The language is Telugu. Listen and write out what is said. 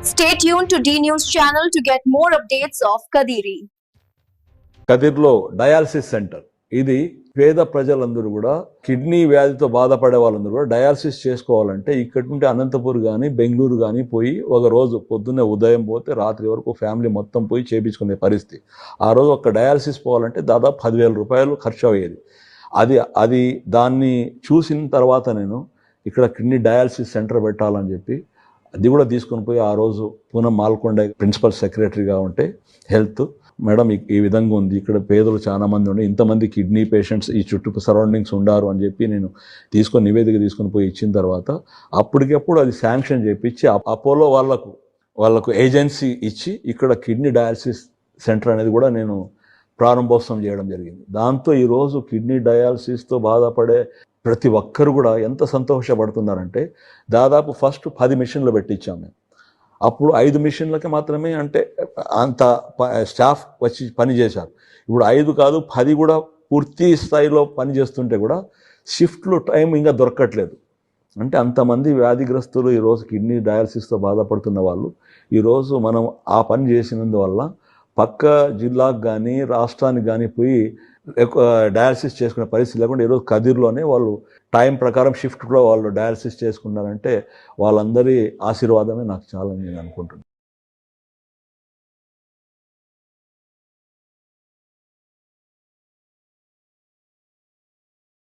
Stay tuned to D News channel to get more updates of Kadiri. కదిర్లో డయాలసిస్ సెంటర్ ఇది పేద ప్రజలందరూ కూడా కిడ్నీ వ్యాధితో బాధపడే వాళ్ళందరూ కూడా డయాలసిస్ చేసుకోవాలంటే ఇక్కడ నుండి అనంతపూర్ కానీ బెంగళూరు కానీ పోయి ఒక రోజు పొద్దున్నే ఉదయం పోతే రాత్రి వరకు ఫ్యామిలీ మొత్తం పోయి చేయించుకునే పరిస్థితి. ఆ రోజు ఒక డయాలసిస్ పోవాలంటే దాదాపు 10,000 రూపాయలు ఖర్చు అయ్యేది. అది దాన్ని చూసిన తర్వాత నేను ఇక్కడ కిడ్నీ డయాలసిస్ సెంటర్ పెట్టాలని చెప్పి అది కూడా తీసుకొని పోయి ఆ రోజు పూనం మాల్కొండ ప్రిన్సిపల్ సెక్రటరీగా ఉంటే హెల్త్ మేడం ఈ విధంగా ఉంది, ఇక్కడ పేదలు చాలా మంది ఉండి ఇంతమంది కిడ్నీ పేషెంట్స్ ఈ చుట్టూ సరౌండింగ్స్ ఉండారు అని చెప్పి నేను నివేదిక తీసుకొని పోయి ఇచ్చిన తర్వాత అప్పటికప్పుడు అది శాంక్షన్ చేయించి అపోలో వాళ్ళకు ఏజెన్సీ ఇచ్చి ఇక్కడ కిడ్నీ డయాలసిస్ సెంటర్ అనేది కూడా నేను ప్రారంభోత్సవం చేయడం జరిగింది. దాంతో ఈరోజు కిడ్నీ డయాలసిస్తో బాధపడే ప్రతి ఒక్కరు కూడా ఎంత సంతోషపడుతున్నారంటే దాదాపు ఫస్ట్ 10 మిషన్లు పెట్టించాం మేము. అప్పుడు 5 మిషన్లకి మాత్రమే అంటే అంత స్టాఫ్ వచ్చి పని చేశారు. ఇప్పుడు 5 కాదు 10 కూడా పూర్తి స్థాయిలో పని చేస్తుంటే కూడా షిఫ్ట్లు టైం ఇంకా దొరకట్లేదు. అంటే అంతమంది వ్యాధిగ్రస్తులు ఈరోజు కిడ్నీ డయాలసిస్తో బాధపడుతున్న వాళ్ళు ఈరోజు మనం ఆ పని చేసినందువల్ల పక్క జిల్లాకు కానీ రాష్ట్రానికి కానీ పోయి డయాలసిస్ చేసుకునే పరిస్థితి లేకుండా ఈరోజు కదిర్లోనే వాళ్ళు టైం ప్రకారం షిఫ్ట్లో వాళ్ళు డయాలసిస్ చేసుకున్నారంటే వాళ్ళందరి ఆశీర్వాదమే నాకు చాలా నేను అనుకుంటున్నాను.